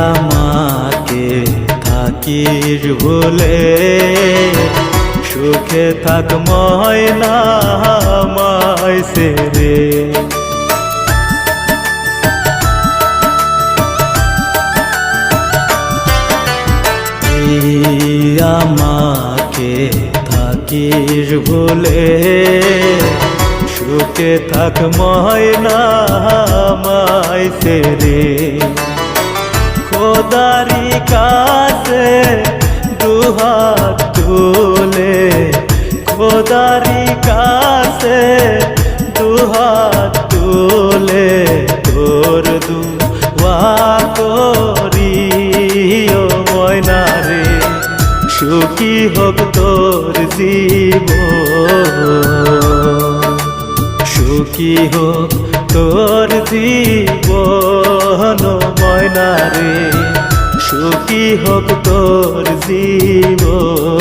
আমাকে থাকিস ভুলে সুখে থাক ময়না আমায় ছেড়ে। আমাকে থাকিস ভুলে সুখে থাক ময়না আমায় ছেড়ে। খোদারি কাছে দুহাত তুলে, খোদারি কাছে দুহাত তুলে তোর দুয়া করি ও ময়না রে, সুখী হোক তোর জীবন, সুখী হোক তোর জীবন ময়না রে, সুখী হোক তোর জীবন।